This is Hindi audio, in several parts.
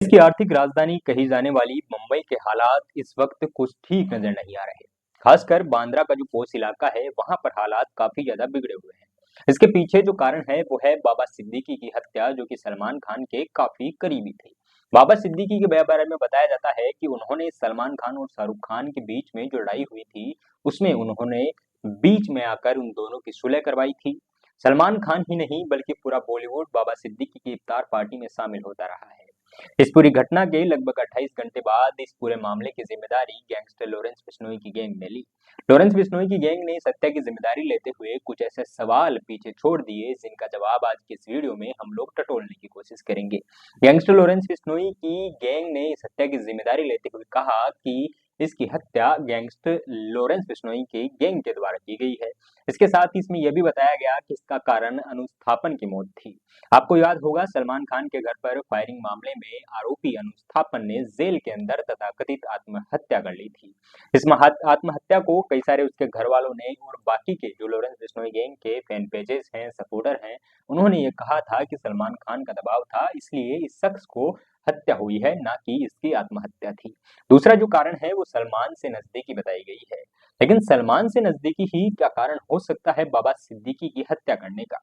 की आर्थिक राजधानी कही जाने वाली मुंबई के हालात इस वक्त कुछ ठीक नजर नहीं आ रहे। खासकर बांद्रा का जो पोस्ट इलाका है वहां पर हालात काफी ज्यादा बिगड़े हुए हैं। इसके पीछे जो कारण है वो है बाबा सिद्दीकी की हत्या, जो कि सलमान खान के काफी करीबी थे। बाबा सिद्दीकी के बारे में बताया जाता है कि उन्होंने सलमान खान और शाहरुख खान के बीच में जो लड़ाई हुई थी उसमें उन्होंने बीच में आकर उन दोनों की सुलह करवाई थी। सलमान खान ही नहीं बल्कि पूरा बॉलीवुड बाबा सिद्दीकी की इफ्तार पार्टी में शामिल होता रहा है। इस पूरी घटना के लगभग 28 घंटे बाद इस पूरे मामले की जिम्मेदारी गैंगस्टर लॉरेंस बिश्नोई की गैंग ने ली। लॉरेंस बिश्नोई की गैंग ने इस हत्या की जिम्मेदारी लेते हुए कुछ ऐसे सवाल पीछे छोड़ दिए जिनका जवाब आज की इस वीडियो में हम लोग टटोलने की कोशिश करेंगे। गैंगस्टर लॉरेंस बिश्नोई की गैंग ने इस हत्या की जिम्मेदारी लेते हुए कहा कि इसकी हत्या गैंगस्टर लॉरेंस बिश्नोई की गैंग के द्वारा की गई है। इसके साथ ही इसमें यह भी बताया गया कि इसका कारण अनुस्थापन की मौत थी। आपको याद होगा, सलमान खान के घर पर फायरिंग मामले में आरोपी अनुस्थापन ने जेल के अंदर तथाकथित आत्महत्या कर ली थी। इस आत्महत्या को कई सारे उसके घर वालों ने और बाकी के जो लॉरेंस बिश्नोई गैंग के फैन पेजेस हैं, सपोर्टर हैं, उन्होंने ये कहा था कि सलमान खान का दबाव था, इसलिए इस शख्स को हत्या हुई है, ना कि इसकी आत्महत्या थी। दूसरा जो कारण है वो सलमान से नजदीकी बताई गई है। लेकिन सलमान से नजदीकी ही क्या कारण हो सकता है बाबा सिद्दीकी की हत्या करने का?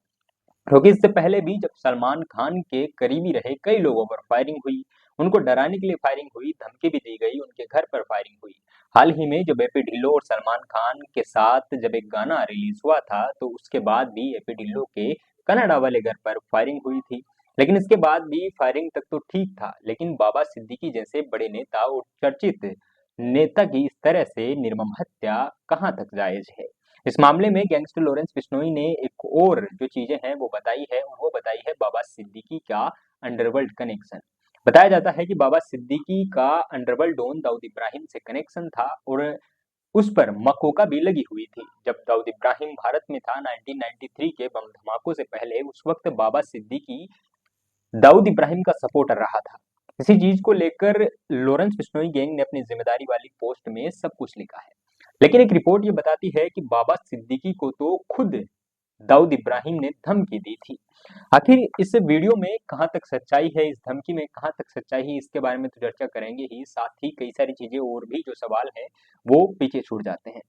क्योंकि इससे पहले भी जब सलमान खान के करीबी रहे कई लोगों पर फायरिंग हुई, उनको डराने के लिए फायरिंग हुई, धमकी भी दी गई, उनके घर पर फायरिंग हुई। हाल ही में जब एपी ढिल्लो और सलमान खान के साथ जब एक गाना रिलीज हुआ था तो उसके बाद भी एपी ढिल्लो के कनाडा वाले घर पर फायरिंग हुई थी। लेकिन इसके बाद भी फायरिंग तक तो ठीक था, लेकिन बाबा सिद्दीकी जैसे बड़े नेता और चर्चित नेता की इस तरह से निर्मम हत्या कहाँ तक जायज है? इस मामले में गैंगस्टर लॉरेंस बिश्नोई ने एक और जो चीजें हैं वो बताई है, और वो बताई है बाबा सिद्दीकी का अंडरवर्ल्ड कनेक्शन। बताया जाता है कि बाबा सिद्दीकी का अंडरवर्ल्ड डॉन दाऊद इब्राहिम से कनेक्शन था और उस पर मकोका भी लगी हुई थी। जब दाऊद इब्राहिम भारत में था 1993 के बम धमाकों से पहले, उस वक्त बाबा सिद्दीकी दाऊद इब्राहिम का सपोर्टर रहा था। इसी चीज को लेकर लॉरेंस बिश्नोई गैंग ने अपनी जिम्मेदारी वाली पोस्ट में सब कुछ लिखा है। लेकिन एक रिपोर्ट ये बताती है कि बाबा सिद्दीकी को तो खुद दाऊद इब्राहिम ने धमकी दी थी। आखिर इस वीडियो में कहां तक सच्चाई है, इस धमकी में कहां तक सच्चाई है, इसके बारे में तो चर्चा करेंगे ही, साथ ही कई सारी चीजें और भी जो सवाल है वो पीछे छूट जाते हैं।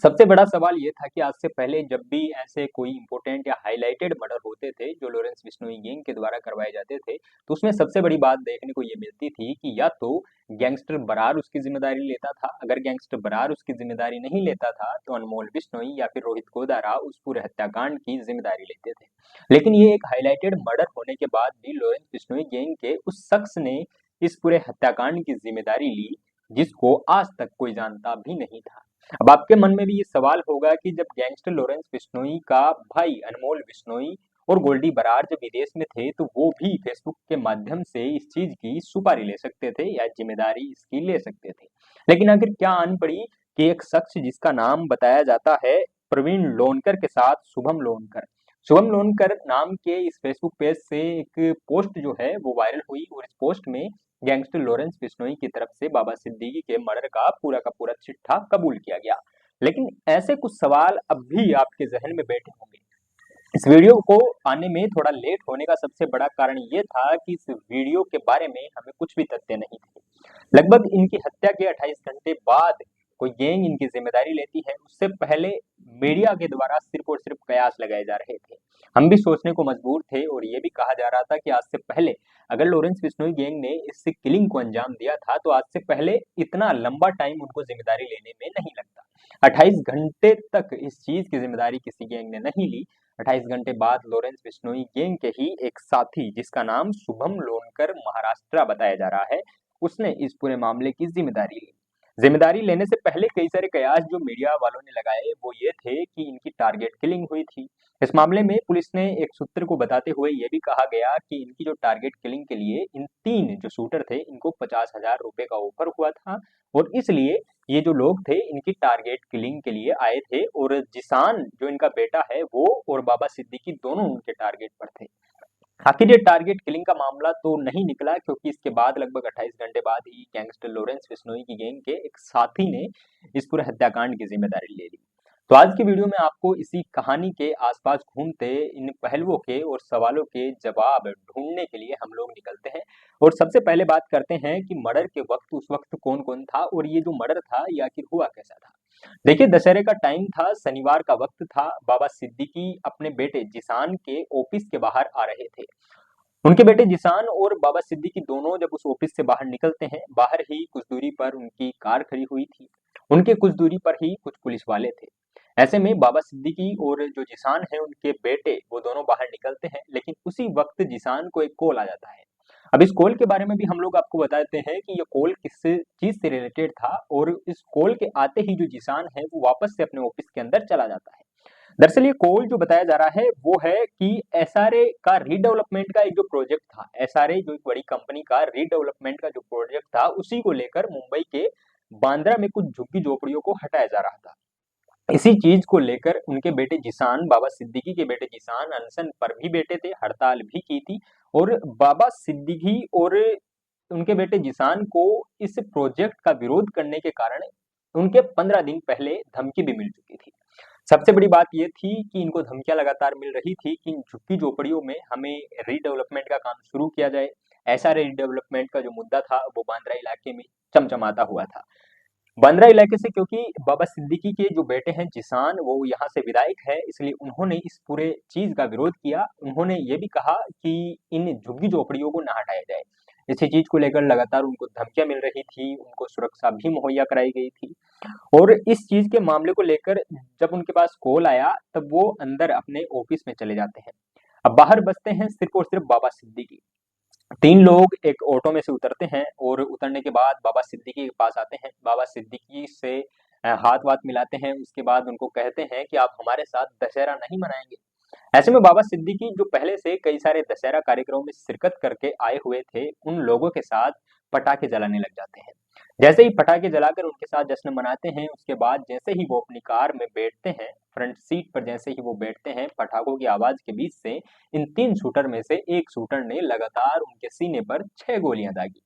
सबसे बड़ा सवाल ये था कि आज से पहले जब भी ऐसे कोई इंपॉर्टेंट या हाइलाइटेड मर्डर होते थे जो लॉरेंस बिश्नोई गैंग के द्वारा करवाए जाते थे, तो उसमें सबसे बड़ी बात देखने को ये मिलती थी कि या तो गैंगस्टर बरार उसकी जिम्मेदारी लेता था, अगर गैंगस्टर बरार उसकी जिम्मेदारी नहीं लेता था तो अनमोल बिश्नोई या फिर रोहित गोदारा उस पूरे हत्याकांड की जिम्मेदारी लेते थे। लेकिन ये एक हाईलाइटेड मर्डर होने के बाद भी लॉरेंस बिश्नोई गैंग के उस शख्स ने इस पूरे हत्याकांड की जिम्मेदारी ली जिसको आज तक कोई जानता भी नहीं था। अब आपके मन में भी ये सवाल होगा कि जब गैंगस्टर लॉरेंस बिश्नोई का भाई अनमोल बिश्नोई और गोल्डी बरार जब विदेश में थे तो वो भी फेसबुक के माध्यम से इस चीज की सुपारी ले सकते थे या जिम्मेदारी इसकी ले सकते थे। लेकिन आखिर क्या आन पड़ी कि एक शख्स जिसका नाम बताया जाता है प्रवीण लोनकर के साथ शुभम लोनकर नाम के इस फेसबुक पेज से एक पोस्ट जो है वो वायरल हुई और इस पोस्ट में गैंगस्टर लॉरेंस बिश्नोई की तरफ से बाबा सिद्दीकी के मर्डर का पूरा चिट्ठा कबूल किया गया। लेकिन ऐसे कुछ सवाल अब भी आपके जहन में बैठे होंगे। इस वीडियो को आने में थोड़ा लेट होने का सबसे बड़ा कारण ये था कि इस वीडियो के बारे में हमें कुछ भी तथ्य नहीं थे। लगभग इनकी हत्या के 28 घंटे बाद कोई गैंग इनकी जिम्मेदारी लेती है, उससे पहले मीडिया के द्वारा सिर्फ और सिर्फ कयास लगाए जा रहे थे। हम भी सोचने को मजबूर थे और ये भी कहा जा रहा था कि आज से पहले अगर लॉरेंस बिश्नोई गैंग ने इस किलिंग को अंजाम दिया था तो आज से पहले इतना लंबा टाइम उनको जिम्मेदारी लेने में नहीं लगता। 28 घंटे तक इस चीज की जिम्मेदारी किसी गैंग ने नहीं ली। 28 घंटे बाद लॉरेंस बिश्नोई गैंग के ही एक साथी जिसका नाम शुभम लोनकर महाराष्ट्र बताया जा रहा है, उसने इस पूरे मामले की जिम्मेदारी ली। जिम्मेदारी लेने से पहले कई सारे कयास जो मीडिया वालों ने लगाए वो ये थे कि इनकी टारगेट किलिंग हुई थी। इस मामले में पुलिस ने एक सूत्र को बताते हुए ये भी कहा गया कि इनकी जो टारगेट किलिंग के लिए इन 3 जो शूटर थे इनको 50,000 रुपए का ऑफर हुआ था और इसलिए ये जो लोग थे इनकी टारगेट किलिंग के लिए आए थे और जिसान जो इनका बेटा है वो और बाबा सिद्दीकी दोनों उनके टारगेट पर थे। आखिर ये टारगेट किलिंग का मामला तो नहीं निकला क्योंकि इसके बाद लगभग 28 घंटे बाद ही गैंगस्टर लॉरेंस बिश्नोई की गैंग के एक साथी ने इस पूरे हत्याकांड की जिम्मेदारी ले ली। तो आज की वीडियो में आपको इसी कहानी के आसपास घूमते इन पहलुओं के और सवालों के जवाब ढूंढने के लिए हम लोग निकलते हैं। और सबसे पहले बात करते हैं कि मर्डर के वक्त उस वक्त कौन कौन था और ये जो मर्डर था ये आखिर हुआ कैसा था। देखिए, दशहरे का टाइम था, शनिवार का वक्त था। बाबा सिद्दीकी अपने बेटे जिसान के ऑफिस के बाहर आ रहे थे। उनके बेटे जिसान और बाबा सिद्दीकी दोनों जब उस ऑफिस से बाहर निकलते हैं, बाहर ही कुछ दूरी पर उनकी कार खड़ी हुई थी। उनके कुछ दूरी पर ही कुछ पुलिस वाले थे। ऐसे में बाबा सिद्दीकी और जो जिसान है उनके बेटे वो दोनों बाहर निकलते हैं, लेकिन उसी वक्त जिसान को एक कॉल आ जाता है। अब इस कॉल के बारे में भी हम लोग आपको बताते हैं कि ये कॉल किस चीज से रिलेटेड था, और इस कॉल के आते ही जो जिसान है वो वापस से अपने ऑफिस के अंदर चला जाता है। दरअसल ये कॉल जो बताया जा रहा है वो है कि एसआरए का रीडेवलपमेंट का एक जो प्रोजेक्ट था, एसआरए जो एक बड़ी कंपनी का रीडेवलपमेंट का जो प्रोजेक्ट था, उसी को लेकर मुंबई के बांद्रा में कुछ झुग्गी झोपड़ियों को हटाया जा रहा था। इसी चीज को लेकर उनके बेटे जिसान, बाबा सिद्दीकी के बेटे जिसान अनशन पर भी बैठे थे, हड़ताल भी की थी। और बाबा सिद्दीकी और उनके बेटे जिसान को इस प्रोजेक्ट का विरोध करने के कारण उनके 15 दिन पहले धमकी भी मिल चुकी थी। सबसे बड़ी बात ये थी कि इनको धमकियां लगातार मिल रही थी कि इन झुग्गी झोपड़ियों में हमें रीडेवलपमेंट का काम शुरू किया जाए। ऐसा रीडेवलपमेंट का जो मुद्दा था वो बांद्रा इलाके में चमचमाता हुआ था। बांद्रा इलाके से क्योंकि बाबा सिद्दीकी के जो बेटे हैं जिसान, वो यहाँ से विधायक है, इसलिए उन्होंने इस पूरे चीज का विरोध किया। उन्होंने ये भी कहा कि इन झुग्गी झोपड़ियों को ना हटाया जाए। इसी चीज को लेकर लगातार उनको धमकियां मिल रही थी, उनको सुरक्षा भी मुहैया कराई गई थी। और इस चीज के मामले को लेकर जब उनके पास कॉल आया तब वो अंदर अपने ऑफिस में चले जाते हैं। अब बाहर बचते हैं सिर्फ और सिर्फ बाबा सिद्दीकी। 3 लोग एक ऑटो में से उतरते हैं और उतरने के बाद बाबा सिद्दीकी के पास आते हैं। बाबा सिद्दीकी से हाथ-वाथ मिलाते हैं, उसके बाद उनको कहते हैं कि आप हमारे साथ दशहरा नहीं मनाएँगे। ऐसे में बाबा सिद्दीकी जो पहले से कई सारे दशहरा कार्यक्रमों में शिरकत करके आए हुए थे, उन लोगों के साथ पटाखे जलाने लग जाते हैं। जैसे ही पटाखे जलाकर उनके साथ जश्न मनाते हैं, उसके बाद जैसे ही वो अपनी कार में बैठते हैं, फ्रंट सीट पर जैसे ही वो बैठते हैं, पटाखों की आवाज के बीच से इन 3 शूटर में से एक शूटर ने लगातार उनके सीने पर 6 गोलियां दागी।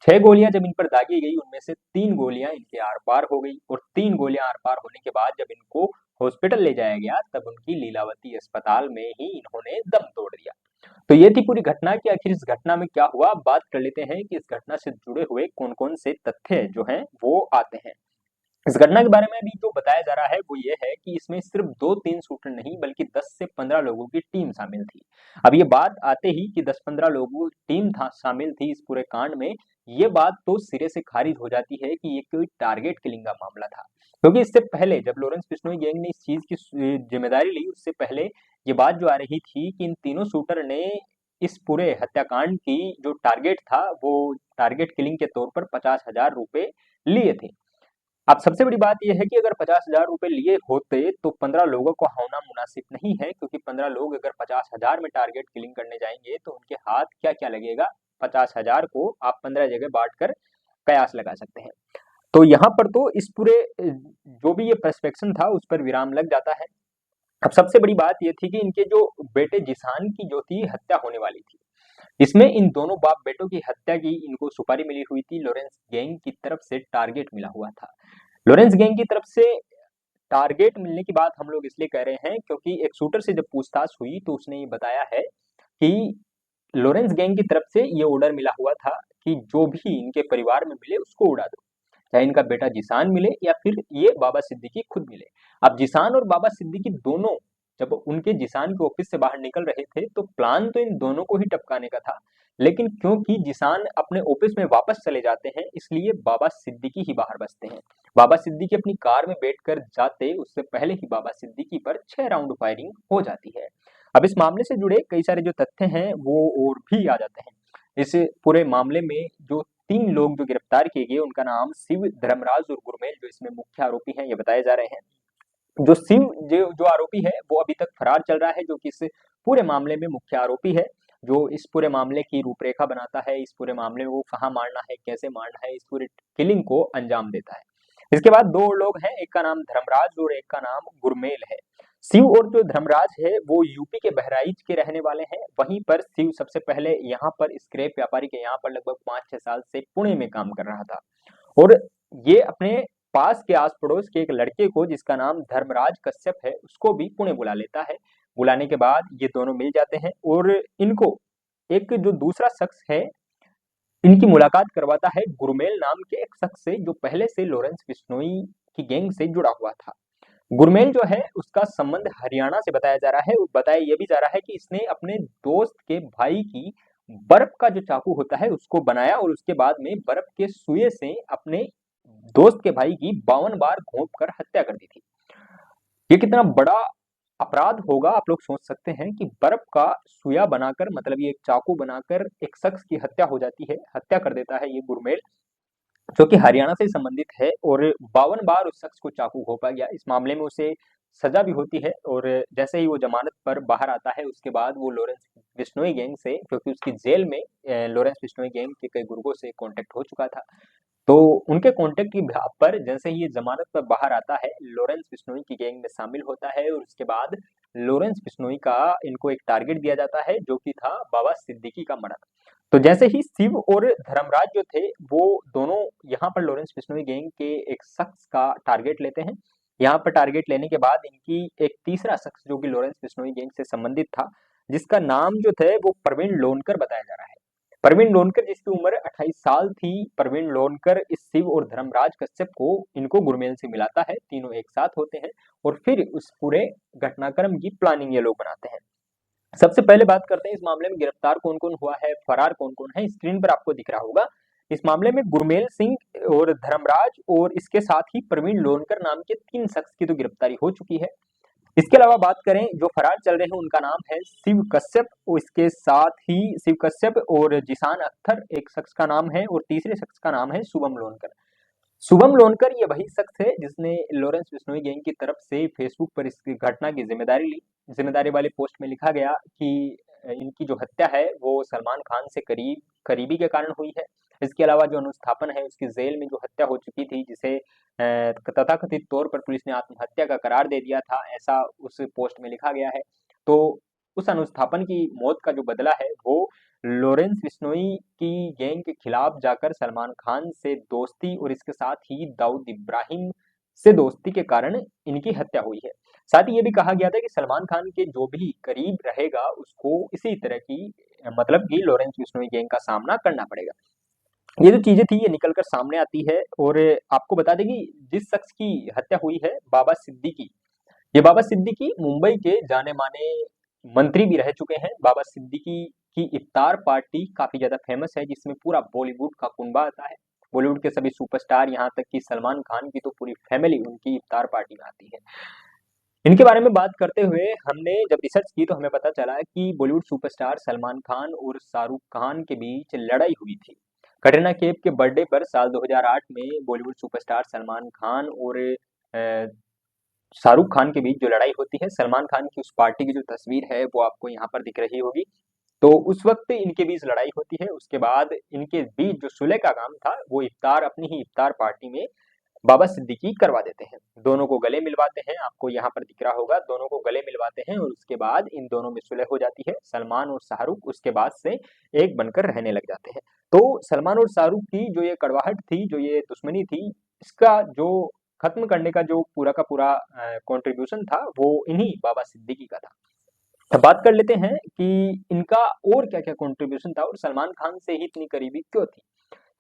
6 गोलियां जब इन पर दागी गई, उनमें से 3 गोलियां इनके आर-पार हो गई, और 3 गोलियां आर-पार होने के बाद जब इनको हॉस्पिटल ले जाया गया, तब उनकी लीलावती अस्पताल में ही इन्होंने दम तोड़ दिया। तो ये थी पूरी घटना कि आखिर इस घटना में क्या हुआ। बात कर लेते हैं कि इस घटना से जुड़े हुए कौन-कौन से तथ्य जो हैं वो आते हैं। इस घटना के बारे में अभी जो बताया जा रहा है वो ये है कि इसमें सिर्फ 2-3 शूटर नहीं बल्कि 10 से 15 लोगों की टीम शामिल थी। अब ये बात आते ही कि 10-15 लोगों की टीम था शामिल थी इस पूरे कांड में, ये बात तो सिरे से खारिज हो जाती है कि ये कोई टारगेट किलिंग का मामला था। क्योंकि इससे पहले जब लॉरेंस बिश्नोई गैंग ने इस चीज की जिम्मेदारी ली, उससे पहले ये बात जो आ रही थी कि इन तीनों शूटर ने इस पूरे हत्याकांड की जो टारगेट था वो टारगेट किलिंग के तौर पर 50,000 रुपए लिए थे। अब सबसे बड़ी बात यह है कि अगर 50,000 रुपए लिए होते तो 15 लोगों को होना मुनासिब नहीं है, क्योंकि 15 लोग अगर 50,000 में टारगेट किलिंग करने जाएंगे तो उनके हाथ क्या क्या लगेगा। 50,000 को आप 15 जगह बांट कर कयास लगा सकते हैं। तो यहाँ पर तो इस पूरे जो भी ये पर्सपेक्शन था उस पर विराम लग जाता है। अब सबसे बड़ी बात ये थी कि इनके जो बेटे जिसान की जो थी हत्या होने वाली थी, इसमें इन दोनों बाप बेटों की हत्या की इनको सुपारी मिली हुई थी, लॉरेंस गैंग की तरफ से टारगेट मिला हुआ था। लॉरेंस गैंग की तरफ से टारगेट मिलने की बात हम लोग इसलिए कह रहे हैं क्योंकि एक शूटर से जब पूछताछ हुई तो उसने ये बताया है कि लॉरेंस गैंग की तरफ से ये ऑर्डर मिला हुआ था कि जो भी इनके परिवार में मिले उसको उड़ा दो, चाहे इनका बेटा जिसान मिले या फिर ये बाबा सिद्दीकी खुद मिले। अब जिसान और बाबा सिद्दीकी दोनों जब उनके जिसान के ऑफिस से बाहर निकल रहे थे तो प्लान तो इन दोनों को ही टपकाने का था, लेकिन क्योंकि जिसान अपने ऑफिस में वापस चले जाते हैं इसलिए बाबा सिद्दीकी ही बाहर बचते हैं। बाबा सिद्दीकी अपनी कार में बैठकर जाते उससे पहले ही बाबा सिद्दीकी पर 6 राउंड फायरिंग हो जाती है। अब इस मामले से जुड़े कई सारे जो तथ्य हैं वो और भी आ जाते हैं। इस पूरे मामले में जो 3 लोग जो गिरफ्तार किए गए उनका नाम शिव, धर्मराज और गुरमेल जो इसमें मुख्य आरोपी हैं ये बताए जा रहे हैं। जो शिव जो आरोपी है वो अभी तक फरार चल रहा है, जो कि इस पूरे मामले में मुख्य आरोपी है, जो इस पूरे मामले की रूपरेखा बनाता है, इस पूरे मामले में वो कहाँ मारना है, कैसे मारना है, इस पूरे किलिंग को अंजाम देता है। इसके बाद 2 और लोग हैं, एक का नाम धर्मराज और एक का नाम गुरमेल है। शिव और जो धर्मराज है वो यूपी के बहराइच के रहने वाले हैं। वहीं पर शिव सबसे पहले यहाँ पर स्क्रैप व्यापारी के यहाँ पर लगभग 5-6 साल से पुणे में काम कर रहा था, और ये अपने पास के आस पड़ोस के एक लड़के को जिसका नाम धर्मराज कश्यप है उसको भी पुणे बुला लेता है। बुलाने के बाद ये दोनों मिल जाते हैं और इनको एक जो दूसरा शख्स है इनकी मुलाकात करवाता है गुरमेल नाम के एक शख्स से जो पहले से लॉरेंस बिश्नोई की गैंग से जुड़ा हुआ था। गुरमेल जो है उसका संबंध हरियाणा से बताया जा रहा है। बताया यह भी जा रहा है कि इसने अपने दोस्त के भाई की बर्फ का जो चाकू होता है उसको बनाया और उसके बाद में बर्फ के सुए से अपने दोस्त के भाई की 52 बार घोंप कर हत्या कर दी थी। ये कितना बड़ा अपराध होगा आप लोग सोच सकते हैं कि बर्फ का सुया बनाकर मतलब ये एक चाकू बनाकर एक शख्स की हत्या हो जाती है, हत्या कर देता है ये गुरमेल जो कि हरियाणा से संबंधित है और 52 बार उस शख्स को चाकू घोंपा गया। इस मामले में उसे सजा भी होती है और जैसे ही वो जमानत पर बाहर आता है उसके बाद वो लॉरेंस बिश्नोई गैंग से, क्योंकि उसकी जेल में लॉरेंस बिश्नोई गैंग के कई गुर्गों से कांटेक्ट हो चुका था, तो उनके कांटेक्ट की बिहाफ पर जैसे ही ये जमानत पर बाहर आता है लॉरेंस बिश्नोई की गैंग में शामिल होता है और उसके बाद लॉरेंस बिश्नोई का इनको एक टारगेट दिया जाता है जो कि था बाबा सिद्दीकी का मर्डर। तो जैसे ही शिव और धर्मराज जो थे वो दोनों यहाँ पर लॉरेंस बिश्नोई गैंग के एक शख्स का टारगेट लेते हैं। यहाँ पर टारगेट लेने के बाद इनकी एक तीसरा शख्स जो कि लॉरेंस बिश्नोई गैंग से संबंधित था जिसका नाम जो थे वो प्रवीण लोनकर बताया जा रहा है। प्रवीण लोनकर जिसकी उम्र 28 साल थी। प्रवीण लोनकर इस शिव और धर्मराज कश्यप को इनको गुरमेल से मिलाता है, तीनों एक साथ होते हैं और फिर उस पूरे घटनाक्रम की प्लानिंग ये लोग बनाते हैं। सबसे पहले बात करते हैं इस मामले में गिरफ्तार कौन कौन हुआ है, फरार कौन कौन है। स्क्रीन पर आपको दिख रहा होगा। इस मामले में गुरमेल सिंह और धर्मराज और इसके साथ ही प्रवीण लोनकर नाम के 3 शख्स की तो गिरफ्तारी हो चुकी है। इसके अलावा बात करें जो फरार चल रहे हैं उनका नाम है शिव कश्यप और इसके साथ ही शिव कश्यप और जिसान अख्तर एक शख्स का नाम है और तीसरे शख्स का नाम है शुभम लोनकर। शुभम लोनकर ये वही शख्स है जिसने लॉरेंस बिश्नोई गैंग की तरफ से फेसबुक पर इस घटना की जिम्मेदारी ली। जिम्मेदारी वाले पोस्ट में लिखा गया कि इनकी जो हत्या है वो सलमान खान से करीबी के कारण हुई है। इसके अलावा जो अनुस्थापन है उसकी जेल में जो हत्या हो चुकी थी जिसे तथाकथित तौर पर पुलिस ने आत्महत्या का करार दे दिया था, ऐसा उस पोस्ट में लिखा गया है। तो उस अनुस्थापन की मौत का जो बदला है वो लॉरेंस बिश्नोई की गैंग के खिलाफ जाकर सलमान खान से दोस्ती और इसके साथ ही दाऊद इब्राहिम से दोस्ती के कारण इनकी हत्या हुई है। साथ ही ये भी कहा गया था कि सलमान खान के जो भी करीब रहेगा उसको इसी तरह की मतलब कि लॉरेंस बिश्नोई गैंग का सामना करना पड़ेगा। ये जो चीजें थी ये निकलकर सामने आती है और आपको बता दें कि जिस शख्स की हत्या हुई है बाबा सिद्दीकी, ये बाबा सिद्दीकी मुंबई के जाने माने मंत्री भी रह चुके हैं। बाबा सिद्दीकी की इफ्तार पार्टी काफी ज्यादा फेमस है जिसमें पूरा बॉलीवुड का कुंबा आता है। बॉलीवुड के सभी सुपरस्टार यहाँ तक कि सलमान खान की तो पूरी फैमिली उनकी इफ्तार पार्टी में आती है। इनके बारे में बात करते हुए हमने जब रिसर्च की तो हमें पता चला कि बॉलीवुड सुपरस्टार सलमान खान और शाहरुख खान के बीच लड़ाई हुई थी। कटरीना कैफ के बर्थडे पर साल 2008 में बॉलीवुड सुपरस्टार सलमान खान और शाहरुख खान के बीच जो लड़ाई होती है, सलमान खान की उस पार्टी की जो तस्वीर है वो आपको यहाँ पर दिख रही होगी। तो उस वक्त इनके बीच लड़ाई होती है। उसके बाद इनके बीच जो सुलह का काम था वो इफ्तार अपनी ही इफ्तार पार्टी में बाबा सिद्दीकी करवा देते हैं। दोनों को गले मिलवाते हैं, आपको यहाँ पर दिख रहा होगा, दोनों को गले मिलवाते हैं और उसके बाद इन दोनों में सुलह हो जाती है। सलमान और शाहरुख उसके बाद से एक बनकर रहने लग जाते हैं। तो सलमान और शाहरुख की जो ये कड़वाहट थी, जो ये दुश्मनी थी, इसका जो खत्म करने का जो पूरा का पूरा कंट्रीब्यूशन था वो इन्हीं बाबा सिद्दीकी का था। अब बात कर लेते हैं कि इनका और क्या क्या कंट्रीब्यूशन था और सलमान खान से ही इतनी करीबी क्यों थी।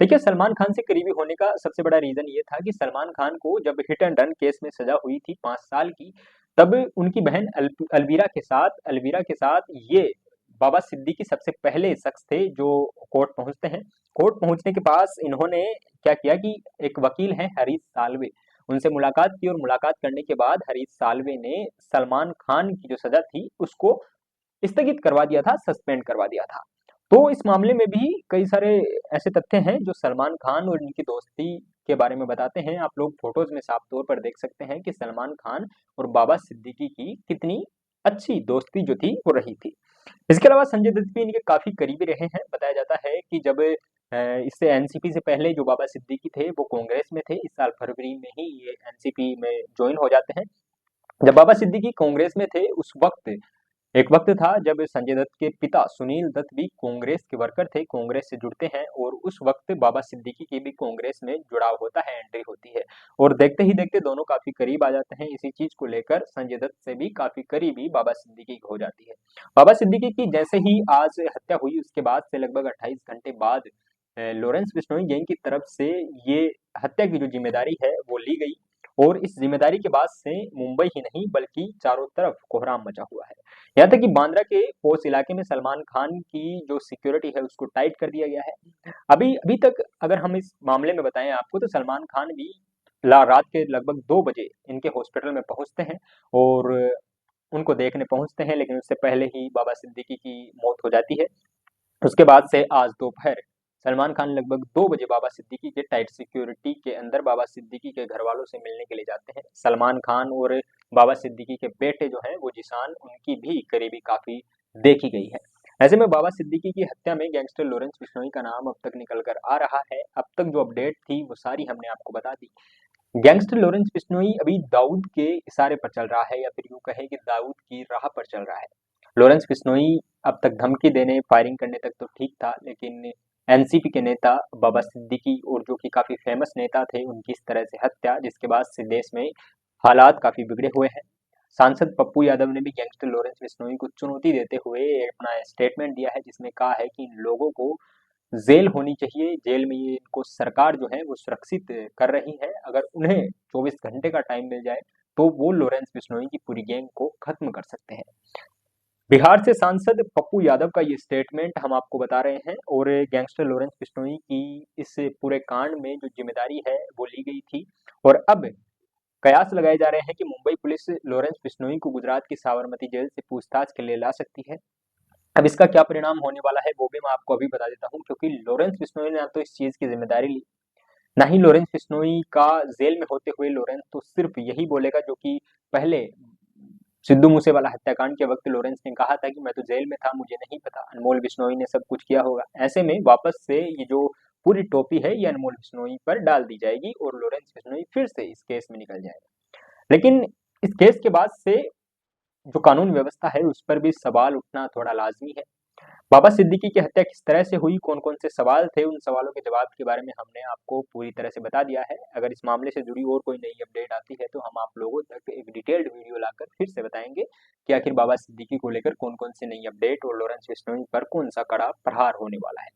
देखिए सलमान खान से करीबी होने का सबसे बड़ा रीजन ये था कि सलमान खान को जब हिट एंड रन केस में सजा हुई थी 5 साल की, तब उनकी बहन अलवीरा के साथ ये बाबा सिद्दीकी सबसे पहले शख्स थे जो कोर्ट पहुंचते हैं। कोर्ट पहुंचने के पास इन्होंने क्या किया कि एक वकील है हरीश साल्वे, उनसे मुलाकात की और मुलाकात करने के बाद हरीश साल्वे ने सलमान खान की जो सजा थी उसको स्थगित करवा दिया था, सस्पेंड करवा दिया था। तो इस मामले में भी कई सारे ऐसे तथ्य हैं जो सलमान खान और इनकी दोस्ती के बारे में बताते हैं। आप लोग फोटोज में साफ तौर पर देख सकते हैं कि सलमान खान और बाबा सिद्दीकी की कितनी अच्छी दोस्ती जो थी वो रही थी। इसके अलावा संजय दत्त भी इनके काफी करीबी रहे हैं। बताया जाता है कि जब इससे एनसीपी से पहले जो बाबा सिद्दीकी थे वो कांग्रेस में थे। इस साल फरवरी में ही ये एनसीपी में ज्वाइन हो जाते हैं। जब बाबा सिद्दीकी कांग्रेस में थे उस वक्त एक वक्त था जब संजय दत्त के पिता सुनील दत्त भी कांग्रेस के वर्कर थे, कांग्रेस से जुड़ते हैं और उस वक्त बाबा सिद्दीकी की भी कांग्रेस में जुड़ाव होता है, एंट्री होती है और देखते ही देखते दोनों काफी करीब आ जाते हैं। इसी चीज को लेकर संजय दत्त से भी काफी करीबी बाबा सिद्दीकी की हो जाती है। बाबा सिद्दीकी की जैसे ही आज हत्या हुई उसके बाद से लगभग 28 घंटे बाद लॉरेंस बिश्नोई गैंग की तरफ से ये हत्या की जो जिम्मेदारी है वो ली गई और इस जिम्मेदारी के बाद से मुंबई ही नहीं बल्कि चारों तरफ कोहराम मचा हुआ है। यहाँ तक कि बांद्रा के पोस्ट इलाके में सलमान खान की जो सिक्योरिटी है उसको टाइट कर दिया गया है। अभी अभी तक अगर हम इस मामले में बताएं आपको तो सलमान खान भी रात के लगभग 2 बजे इनके हॉस्पिटल में पहुंचते हैं और उनको देखने पहुंचते हैं, लेकिन उससे पहले ही बाबा सिद्दीकी की मौत हो जाती है। उसके बाद से आज दोपहर सलमान खान लगभग 2 बजे बाबा सिद्दीकी के टाइट सिक्योरिटी के अंदर बाबा सिद्दीकी के घर वालों से मिलने के लिए जाते हैं। सलमान खान और बाबा सिद्दीकी के बेटे जो हैं वो जिशान, उनकी भी करीबी काफी देखी गई है। ऐसे में बाबा सिद्दीकी की हत्या में गैंगस्टर लॉरेंस बिश्नोई का नाम अब तक निकल कर आ रहा है। अब तक जो अपडेट थी वो सारी हमने आपको बता दी। गैंगस्टर लॉरेंस बिश्नोई अभी दाऊद के इशारे पर चल रहा है या फिर यूं कहें कि दाऊद की राह पर चल रहा है। लॉरेंस बिश्नोई अब तक धमकी देने, फायरिंग करने तक तो ठीक था, लेकिन एनसीपी के नेता बाबा सिद्दीकी और जो कि काफी फेमस नेता थे उनकी इस तरह से हत्या, जिसके बाद से देश में हालात काफी बिगड़े हुए हैं। सांसद पप्पू यादव ने भी गैंगस्टर लॉरेंस बिश्नोई को चुनौती देते हुए अपना स्टेटमेंट दिया है, जिसमें कहा है कि इन लोगों को जेल होनी चाहिए, जेल में ये इनको सरकार जो है वो सुरक्षित कर रही है। अगर उन्हें 24 घंटे का टाइम मिल जाए तो वो लॉरेंस बिश्नोई की पूरी गैंग को खत्म कर सकते हैं। बिहार से सांसद पप्पू यादव का ये स्टेटमेंट हम आपको बता रहे हैं और गैंगस्टर लॉरेंस बिश्नोई की इस पूरे कांड में जो जिम्मेदारी है वो ली गई थी और अब कयास लगाए जा रहे हैं कि मुंबई पुलिस लॉरेंस बिश्नोई को गुजरात की साबरमती जेल से पूछताछ के लिए ला सकती है। अब इसका क्या परिणाम होने वाला है वो भी मैं आपको अभी बता देता हूँ, क्योंकि लॉरेंस बिश्नोई ने ना तो इस चीज की जिम्मेदारी ली, ना ही लॉरेंस बिश्नोई का जेल में होते हुए लॉरेंस तो सिर्फ यही बोलेगा जो कि पहले सिद्धू मूसेवाला हत्याकांड के वक्त लॉरेंस ने कहा था कि मैं तो जेल में था, मुझे नहीं पता, अनमोल बिश्नोई ने सब कुछ किया होगा। ऐसे में वापस से ये जो पूरी टोपी है ये अनमोल बिश्नोई पर डाल दी जाएगी और लॉरेंस बिश्नोई फिर से इस केस में निकल जाएगा। लेकिन इस केस के बाद से जो कानून व्यवस्था है उस पर भी सवाल उठना थोड़ा लाजमी है। बाबा सिद्दीकी की हत्या किस तरह से हुई, कौन कौन से सवाल थे, उन सवालों के जवाब के बारे में हमने आपको पूरी तरह से बता दिया है। अगर इस मामले से जुड़ी और कोई नई अपडेट आती है तो हम आप लोगों तक एक डिटेल्ड वीडियो लाकर फिर से बताएंगे कि आखिर बाबा सिद्दीकी को लेकर कौन कौन सी नई अपडेट और लॉरेंस बिश्नोई पर कौन सा कड़ा प्रहार होने वाला है।